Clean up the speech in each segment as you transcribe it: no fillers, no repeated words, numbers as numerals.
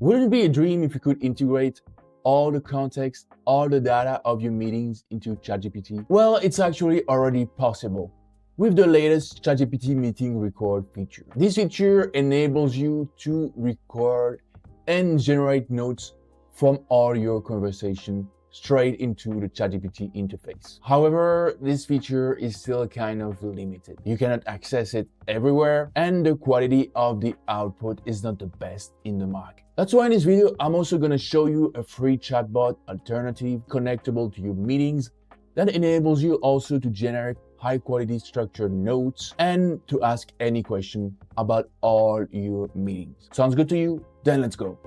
Wouldn't it be a dream if you could integrate all the context, all the data of your meetings into ChatGPT? Well, it's actually already possible with the latest ChatGPT meeting record feature. This feature enables you to record and generate notes from all your conversation straight into the ChatGPT interface. However, this feature is still kind of limited. You cannot access it everywhere, and the quality of the output is not the best in the market. That's why in this video, I'm also going to show you a free chatbot alternative connectable to your meetings that enables you also to generate high-quality structured notes and to ask any question about all your meetings. Sounds good to you? Then let's go.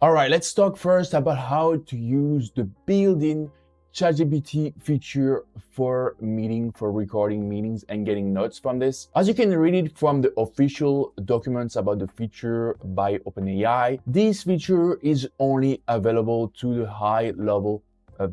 All right, let's talk first about how to use the built-in ChatGPT feature for recording meetings and getting notes from this. As you can read it from the official documents about the feature by OpenAI, this feature is only available to the high-level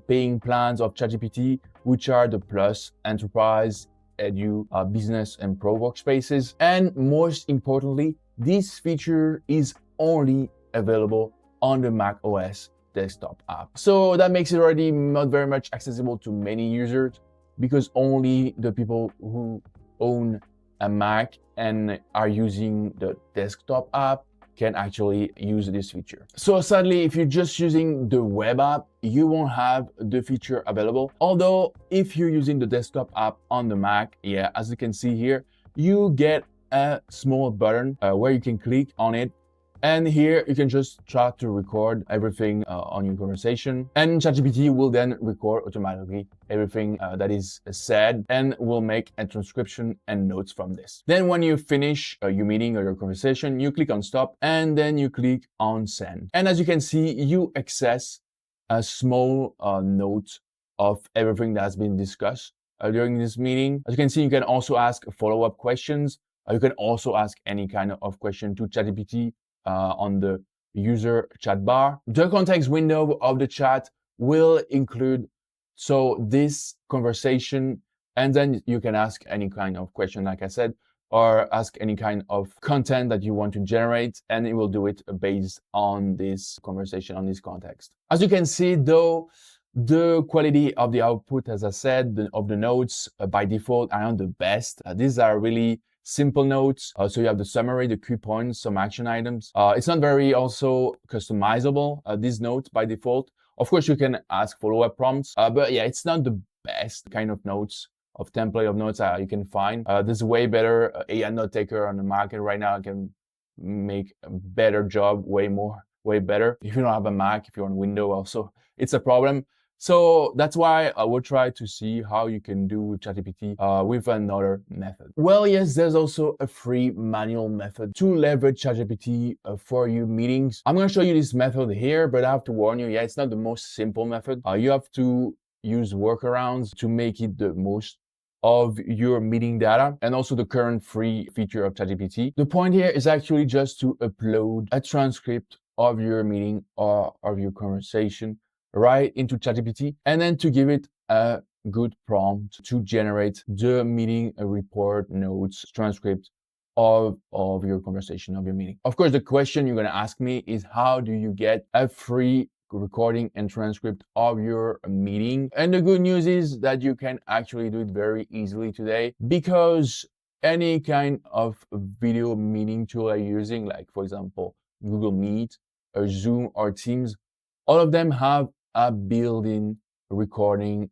paying plans of ChatGPT, which are the Plus, Enterprise, Edu, Business, and Pro workspaces. And most importantly, this feature is only available on the Mac OS desktop app. So that makes it already not very much accessible to many users because only the people who own a Mac and are using the desktop app can actually use this feature. So sadly, if you're just using the web app, you won't have the feature available. Although if you're using the desktop app on the Mac, yeah, as you can see here, you get a small button where you can click on it. And here you can just try to record everything on your conversation, and ChatGPT will then record automatically everything that is said and will make a transcription and notes from this. Then when you finish your meeting or your conversation, you click on stop and then you click on send. And as you can see, you access a small note of everything that has been discussed during this meeting. As you can see, you can also ask follow-up questions. You can also ask any kind of question to ChatGPT on the user chat bar. The context window of the chat will include this conversation, and then you can ask any kind of question, like I said, or ask any kind of content that you want to generate, and it will do it based on this conversation, on this context. As you can see, though, the quality of the output, as I said, of the notes by default are not the best. These are really simple notes. So you have the summary, the key points, some action items. It's not very also customizable, these notes by default. Of course, you can ask follow-up prompts, but yeah, it's not the best kind of notes, of template of notes you can find. There's way better AI note taker on the market right now. Can make a better job, way better. If you don't have a Mac, if you're on Windows also, it's a problem. So that's why I will try to see how you can do with ChatGPT with another method. Well, yes, there's also a free manual method to leverage ChatGPT for your meetings. I'm going to show you this method here, but I have to warn you, yeah, it's not the most simple method. You have to use workarounds to make it the most of your meeting data and also the current free feature of ChatGPT. The point here is actually just to upload a transcript of your meeting or of your conversation right into ChatGPT, and then to give it a good prompt to generate the meeting report, notes, transcript of your conversation, of your meeting. Of course, the question you're going to ask me is, how do you get a free recording and transcript of your meeting? And the good news is that you can actually do it very easily today, because any kind of video meeting tool you're using, like for example, Google Meet or Zoom or Teams, all of them have a built-in recording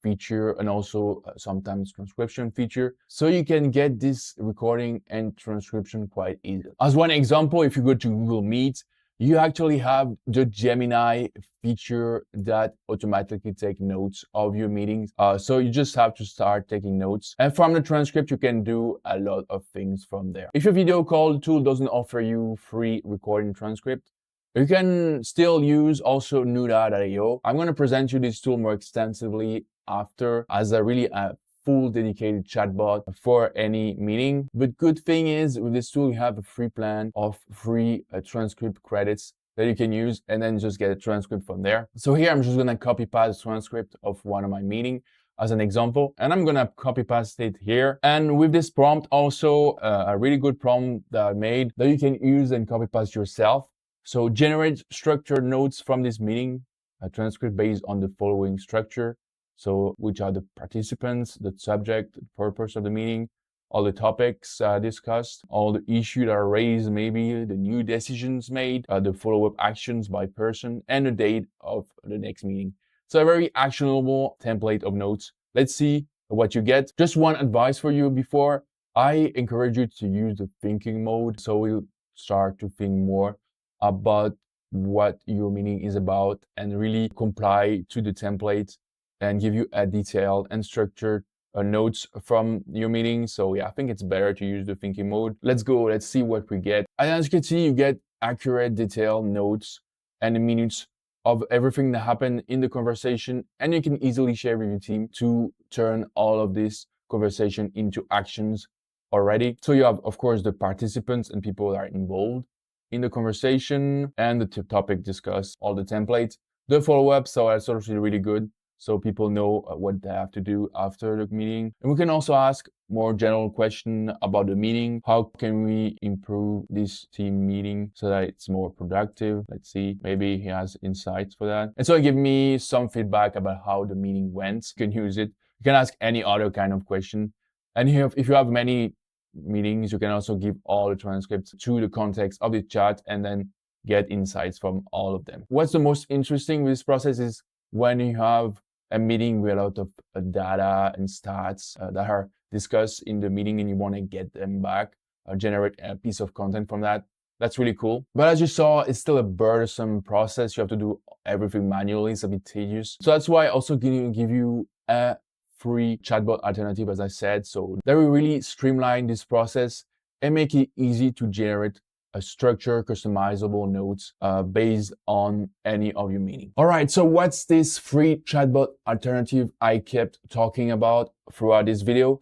feature and also sometimes transcription feature. So you can get this recording and transcription quite easily. As one example, if you go to Google Meet, you actually have the Gemini feature that automatically take notes of your meetings. So you just have to start taking notes. And from the transcript, you can do a lot of things from there. If your video call tool doesn't offer you free recording transcript, you can still use also Nuda.io. I'm going to present you this tool more extensively after as a full dedicated chatbot for any meeting. But good thing is with this tool, you have a free plan of free transcript credits that you can use and then just get a transcript from there. So here I'm just going to copy paste the transcript of one of my meetings. as an example, and I'm gonna copy paste it here. And with this prompt, also a really good prompt that I made that you can use and copy paste yourself. So generate structured notes from this meeting, a transcript based on the following structure. So which are the participants, the subject, the purpose of the meeting, all the topics discussed, all the issues that are raised, maybe the new decisions made, the follow-up actions by person, and the date of the next meeting. So a very actionable template of notes. Let's see what you get. Just one advice for you before, I encourage you to use the thinking mode. So we'll start to think more about what your meeting is about and really comply to the template and give you a detailed and structured notes from your meeting. So yeah, I think it's better to use the thinking mode. Let's go, let's see what we get. And as you can see, you get accurate, detailed notes and the minutes of everything that happened in the conversation, and you can easily share with your team to turn all of this conversation into actions already. So you have, of course, the participants and people that are involved in the conversation and the topic discussed, all the templates, the follow-up. So that's also really good. So people know what they have to do after the meeting. And we can also ask more general question about the meeting. How can we improve this team meeting so that it's more productive? Let's see, maybe he has insights for that. And so give me some feedback about how the meeting went. You can use it. You can ask any other kind of question. And if you have many meetings, you can also give all the transcripts to the context of the chat and then get insights from all of them. What's the most interesting with this process is when you have a meeting with a lot of data and stats that are discussed in the meeting and you want to get them back, generate a piece of content from that. That's really cool. But as you saw, it's still a burdensome process. You have to do everything manually. It's a bit tedious. So that's why I also give you a free chatbot alternative, as I said. So that will really streamline this process and make it easy to generate a structured, customizable notes based on any of your meetings. All right, so what's this free chatbot alternative I kept talking about throughout this video?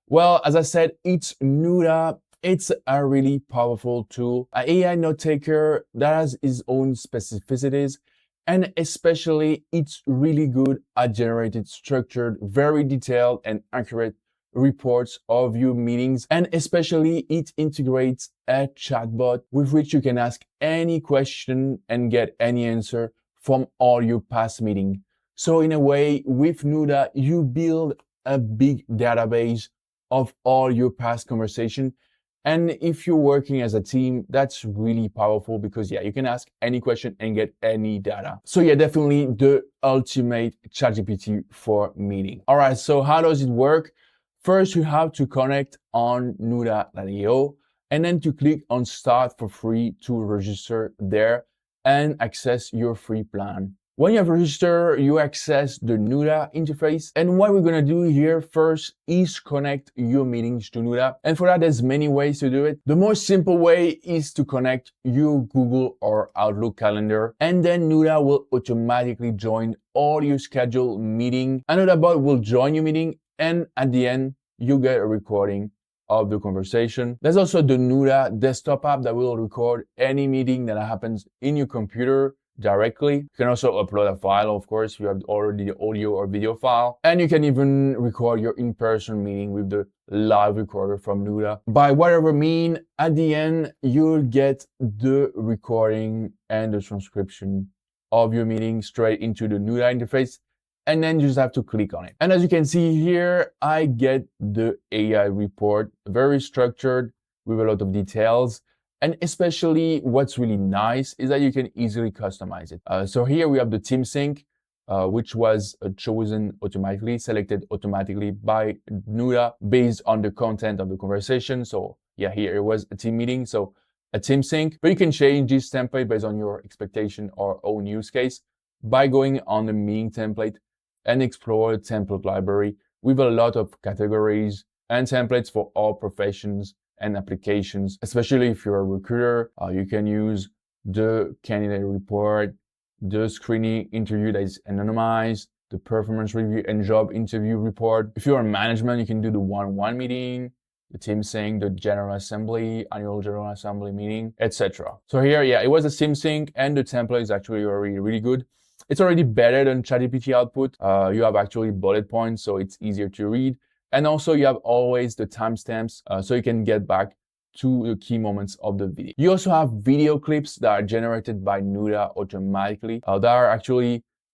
Well, as I said, it's Nuda. It's a really powerful tool, an AI note taker that has its own specificities, and especially it's really good at generating structured, very detailed and accurate reports of your meetings, and especially it integrates a chatbot with which you can ask any question and get any answer from all your past meetings. So in a way, with Nuda, you build a big database of all your past conversation. And if you're working as a team, that's really powerful because yeah, you can ask any question and get any data. So yeah, definitely the ultimate ChatGPT for meeting. All right, so how does it work? First, you have to connect on nuda.io and then to click on start for free to register there and access your free plan. When you have registered, you access the Nuda interface. And what we're going to do here first is connect your meetings to Nuda. And for that, there's many ways to do it. The most simple way is to connect your Google or Outlook calendar. And then Nuda will automatically join all your scheduled meeting. Another bot will join your meeting. And at the end, you get a recording of the conversation. There's also the Nuda desktop app that will record any meeting that happens in your computer directly. You can also upload a file, of course, if you have already the audio or video file. And you can even record your in-person meeting with the live recorder from Nuda. By whatever mean, at the end, you'll get the recording and the transcription of your meeting straight into the Nuda interface. And then you just have to click on it. And as you can see here, I get the AI report, very structured with a lot of details. And especially what's really nice is that you can easily customize it. So here we have the team sync, which was chosen automatically, selected automatically by Nuda based on the content of the conversation. So yeah, here it was a team meeting, so a team sync. But you can change this template based on your expectation or own use case by going on the meeting template and explore the template library with a lot of categories and templates for all professions and applications. Especially if you're a recruiter, you can use the candidate report, the screening interview that is anonymized, the performance review and job interview report. If you're in management, you can do the one-on-one meeting, the team sync, the general assembly, annual general assembly meeting, etc. So here, yeah, it was a team sync and the template is actually already really good. It's already better than ChatGPT output. You have actually bullet points, so it's easier to read. And also you have always the timestamps, so you can get back to the key moments of the video. You also have video clips that are generated by Nuda automatically,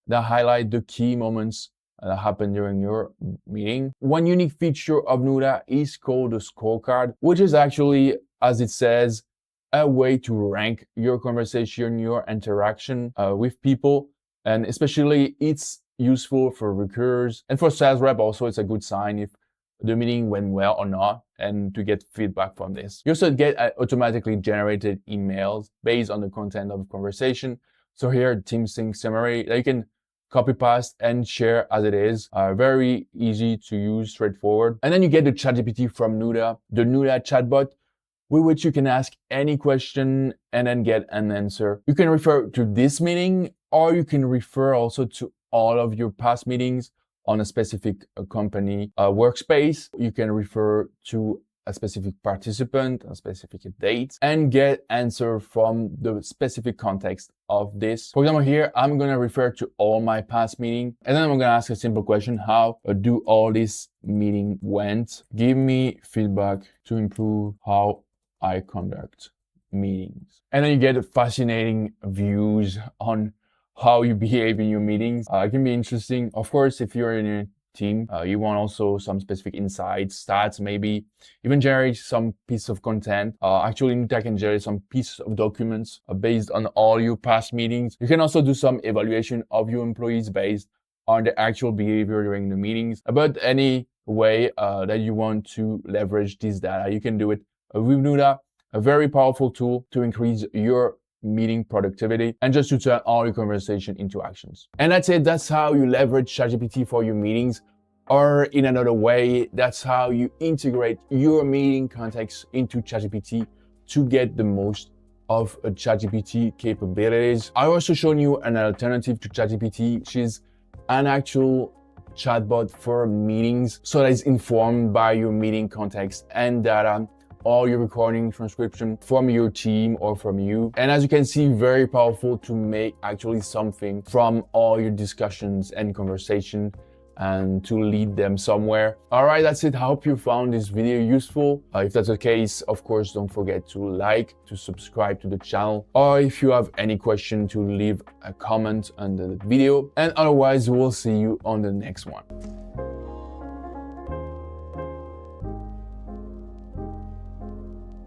that highlight the key moments that happen during your meeting. One unique feature of Nuda is called the scorecard, which is actually, as it says, a way to rank your conversation, your interaction with people. And especially it's useful for recruiters and for sales rep also. It's a good sign if the meeting went well or not, and to get feedback from this. You also get automatically generated emails based on the content of the conversation. So here, team sync summary that you can copy paste and share as it is. Very easy to use, straightforward. And then you get the ChatGPT from Nuda, the Nuda chatbot, with which you can ask any question and then get an answer. You can refer to this meeting, or you can refer also to all of your past meetings on a specific company workspace. You can refer to a specific participant, a specific date, and get answer from the specific context of this. For example, here, I'm gonna refer to all my past meetings, and then I'm gonna ask a simple question: how do all this meeting went? Give me feedback to improve how I conduct meetings. And then you get fascinating views on how you behave in your meetings. It can be interesting. Of course, if you're in a team, you want also some specific insights, stats, maybe even generate some piece of content. Actually, Nuda can generate some piece of documents based on all your past meetings. You can also do some evaluation of your employees based on the actual behavior during the meetings. But any way that you want to leverage this data, you can do it with Nuda, a very powerful tool to increase your meeting productivity and just to turn all your conversation into actions. And that's it. That's how you leverage ChatGPT for your meetings. Or in another way, that's how you integrate your meeting context into ChatGPT to get the most of ChatGPT capabilities. I also shown you an alternative to ChatGPT, which is an actual chatbot for meetings, so that is informed by your meeting context and data, all your recording transcription from your team or from you. And as you can see, very powerful to make actually something from all your discussions and conversation and to lead them somewhere. All right, that's it. I hope you found this video useful. If that's the case, of course, don't forget to like, to subscribe to the channel, or if you have any question, to leave a comment under the video. And otherwise, we'll see you on the next one.